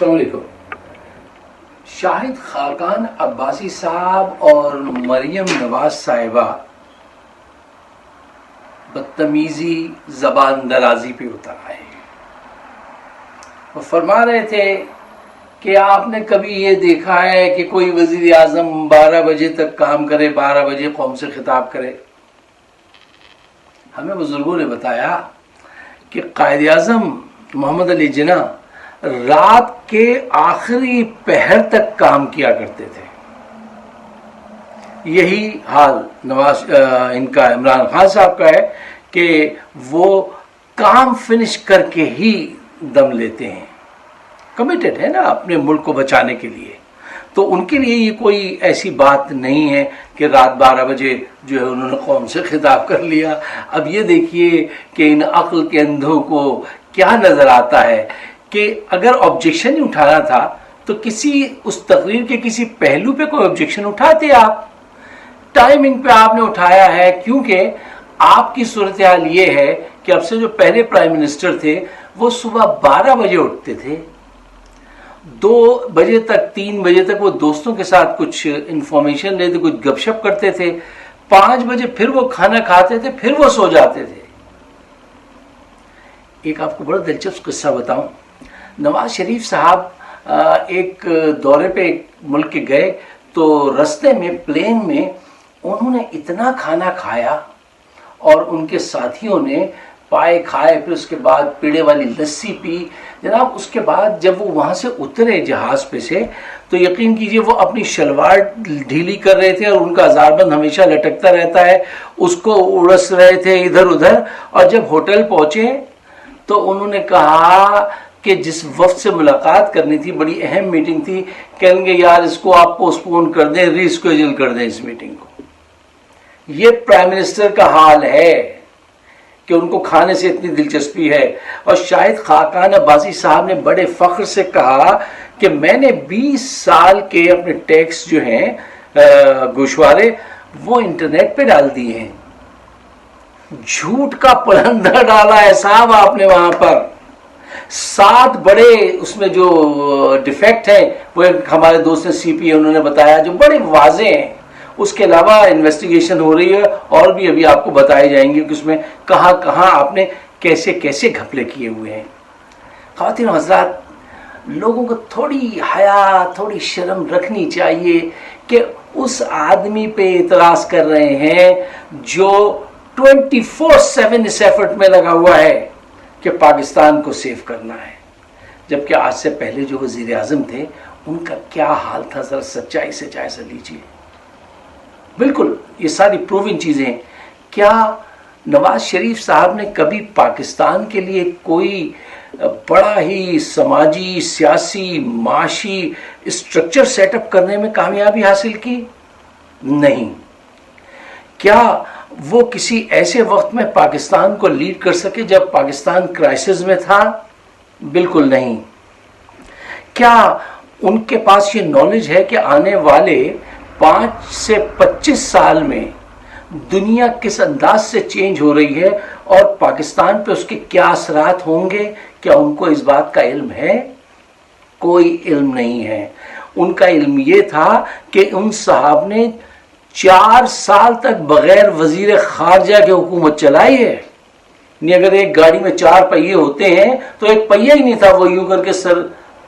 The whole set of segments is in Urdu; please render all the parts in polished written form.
السلام علیکم. شاہد خاقان عباسی صاحب اور مریم نواز صاحبہ بدتمیزی زبان درازی پہ اتر آئے. وہ فرما رہے تھے کہ آپ نے کبھی یہ دیکھا ہے کہ کوئی وزیر اعظم 12 بجے تک کام کرے، 12 بجے قوم سے خطاب کرے؟ ہمیں بزرگوں نے بتایا کہ قائد اعظم محمد علی جناح رات کے آخری پہر تک کام کیا کرتے تھے. یہی حال ان کا عمران خان صاحب کا ہے کہ وہ کام فنش کر کے ہی دم لیتے ہیں. کمیٹڈ ہے نا اپنے ملک کو بچانے کے لیے. تو ان کے لیے یہ کوئی ایسی بات نہیں ہے کہ رات 12 بجے جو ہے انہوں نے قوم سے خطاب کر لیا. اب یہ دیکھیے کہ ان عقل کے اندھوں کو کیا نظر آتا ہے کہ اگر آبجیکشن ہی اٹھانا تھا تو اس تقریر کے کسی پہلو پہ کوئی آبجیکشن اٹھاتے. آپ ٹائمنگ پہ آپ نے اٹھایا ہے کیونکہ آپ کی صورتحال یہ ہے کہ اب سے جو پہلے پرائم منسٹر تھے وہ صبح 12 بجے اٹھتے تھے، 2 بجے تک 3 بجے تک وہ دوستوں کے ساتھ کچھ انفارمیشن لیتے، کچھ گپ شپ کرتے تھے، 5 بجے پھر وہ کھانا کھاتے تھے، پھر وہ سو جاتے تھے. ایک آپ کو بڑا دلچسپ قصہ بتاؤں. نواز شریف صاحب ایک دورے پہ ایک ملک کے گئے تو رستے میں پلین میں انہوں نے اتنا کھانا کھایا اور ان کے ساتھیوں نے پائے کھائے، پھر اس کے بعد پیڑے والی لسی پی. جناب اس کے بعد جب وہ وہاں سے اترے جہاز پہ سے تو یقین کیجئے وہ اپنی شلوار ڈھیلی کر رہے تھے اور ان کا ہزاربند ہمیشہ لٹکتا رہتا ہے، اس کو اڑس رہے تھے ادھر ادھر. اور جب ہوٹل پہنچے تو انہوں نے کہا کہ جس وفد سے ملاقات کرنی تھی، بڑی اہم میٹنگ تھی، کہیں گے یار اس کو آپ پوسٹ پون کر دیں، ری اسکیجول کر دیں اس میٹنگ کو. یہ پرائم منسٹر کا حال ہے کہ ان کو کھانے سے اتنی دلچسپی ہے. اور شاہد خاقان عباسی صاحب نے بڑے فخر سے کہا کہ میں نے 20 سال کے اپنے ٹیکس جو ہیں گوشوارے وہ انٹرنیٹ پہ ڈال دیے ہیں. جھوٹ کا پلندہ ڈالا ہے صاحب آپ نے وہاں پر. 7 بڑے اس میں جو ڈیفیکٹ ہیں وہ ہمارے دوست نے سی پی انہوں نے بتایا جو بڑے واضح ہیں. اس کے علاوہ انویسٹیگیشن ہو رہی ہے اور بھی ابھی آپ کو بتائے جائیں گے کہ اس میں کہاں کہاں آپ نے کیسے کیسے گھپلے کیے ہوئے ہیں. خواتین و حضرات، لوگوں کو تھوڑی حیا، تھوڑی شرم رکھنی چاہیے کہ اس آدمی پہ اعتراض کر رہے ہیں جو 24/7 اس ایفرٹ میں لگا ہوا ہے کہ پاکستان کو سیو کرنا ہے. جبکہ آج سے پہلے جو وزیر اعظم تھے ان کا کیا حال تھا، ذرا سچائی سے جائزہ لیجیے. بالکل یہ ساری پروون چیزیں ہیں. کیا نواز شریف صاحب نے کبھی پاکستان کے لیے کوئی بڑا ہی سماجی، سیاسی، معاشی اسٹرکچر سیٹ اپ کرنے میں کامیابی حاصل کی؟ نہیں. کیا وہ کسی ایسے وقت میں پاکستان کو لیڈ کر سکے جب پاکستان کرائسس میں تھا؟ بالکل نہیں. کیا ان کے پاس یہ نالج ہے کہ آنے والے 5 سے 25 سال میں دنیا کس انداز سے چینج ہو رہی ہے اور پاکستان پہ اس کے کیا اثرات ہوں گے؟ کیا ان کو اس بات کا علم ہے؟ کوئی علم نہیں ہے. ان کا علم یہ تھا کہ ان صاحب نے 4 سال تک بغیر وزیر خارجہ کے حکومت چلائی ہے. نہیں اگر ایک گاڑی میں 4 پہیے ہوتے ہیں تو ایک پہیہ ہی نہیں تھا، وہ یوں کر کے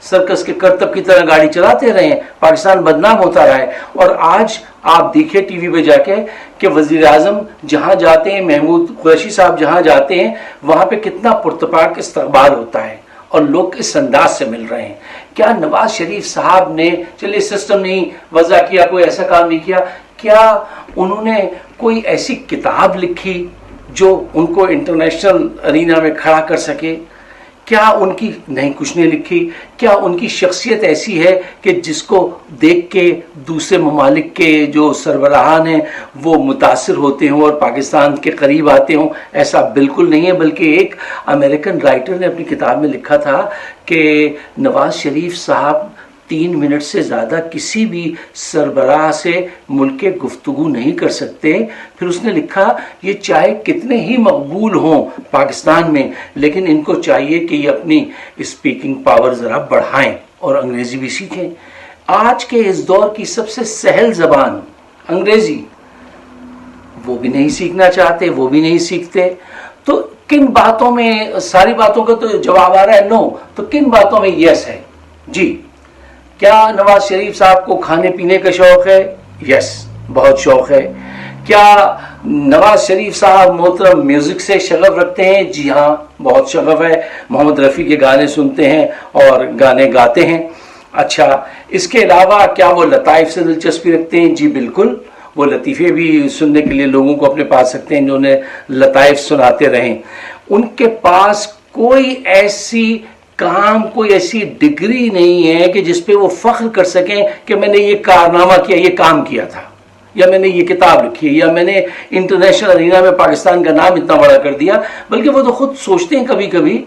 سرکس کے کرتب کی طرح گاڑی چلاتے رہے ہیں. پاکستان بدنام ہوتا رہا ہے. اور آج آپ دیکھیں ٹی وی پہ جا کے کہ وزیر اعظم جہاں جاتے ہیں، محمود قریشی صاحب جہاں جاتے ہیں وہاں پہ کتنا پرتپاک استقبال ہوتا ہے اور لوگ اس انداز سے مل رہے ہیں. کیا نواز شریف صاحب نے چلیے سسٹم نہیں وضع کیا، کوئی ایسا کام نہیں کیا، کیا انہوں نے کوئی ایسی کتاب لکھی جو ان کو انٹرنیشنل ارینا میں کھڑا کر سکے؟ کیا ان کی نہیں کچھ نہیں لکھی. کیا ان کی شخصیت ایسی ہے کہ جس کو دیکھ کے دوسرے ممالک کے جو سربراہان ہیں وہ متاثر ہوتے ہوں اور پاکستان کے قریب آتے ہوں؟ ایسا بالکل نہیں ہے. بلکہ ایک امریکن رائٹر نے اپنی کتاب میں لکھا تھا کہ نواز شریف صاحب 3 منٹ سے زیادہ کسی بھی سربراہ سے ملک کے گفتگو نہیں کر سکتے. پھر اس نے لکھا یہ چاہے کتنے ہی مقبول ہوں پاکستان میں لیکن ان کو چاہیے کہ یہ اپنی اسپیکنگ پاور ذرا بڑھائیں اور انگریزی بھی سیکھیں. آج کے اس دور کی سب سے سہل زبان انگریزی، وہ بھی نہیں سیکھنا چاہتے، وہ بھی نہیں سیکھتے. تو کن باتوں میں، ساری باتوں کا تو جواب آ رہا ہے نو، تو کن باتوں میں یس ہے؟ جی. کیا نواز شریف صاحب کو کھانے پینے کا شوق ہے؟ یس، بہت شوق ہے. کیا نواز شریف صاحب محترم میوزک سے شغف رکھتے ہیں؟ جی ہاں، بہت شغف ہے. محمد رفیع کے گانے سنتے ہیں اور گانے گاتے ہیں. اچھا، اس کے علاوہ کیا وہ لطائف سے دلچسپی رکھتے ہیں؟ جی بالکل، وہ لطیفے بھی سننے کے لیے لوگوں کو اپنے پاس رکھتے ہیں جو انہیں لطائف سناتے رہیں. ان کے پاس کوئی ایسی ڈگری نہیں ہے کہ جس پہ وہ فخر کر سکیں کہ میں نے یہ کارنامہ کیا، یہ کام کیا تھا، یا میں نے یہ کتاب لکھی ہے، یا میں نے انٹرنیشنل ارینا میں پاکستان کا نام اتنا بڑا کر دیا. بلکہ وہ تو خود سوچتے ہیں کبھی کبھی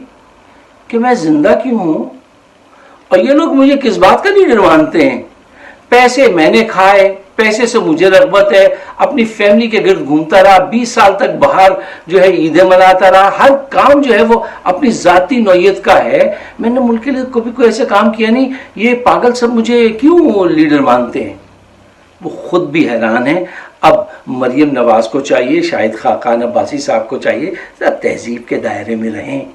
کہ میں زندہ کیوں ہوں اور یہ لوگ مجھے کس بات کا لیڈر مانتے ہیں. پیسے میں نے کھائے، پیسے سے مجھے رغبت ہے، اپنی فیملی کے گرد گھومتا رہا، 20 سال تک باہر جو ہے عیدیں مناتا رہا، ہر کام جو ہے وہ اپنی ذاتی نوعیت کا ہے. میں نے ملک کے لیے کبھی کوئی ایسا کام کیا نہیں، یہ پاگل سب مجھے کیوں لیڈر مانتے ہیں. وہ خود بھی حیران ہیں. اب مریم نواز کو چاہیے، شاہد خاقان عباسی صاحب کو چاہیے ذرا تہذیب کے دائرے میں رہیں.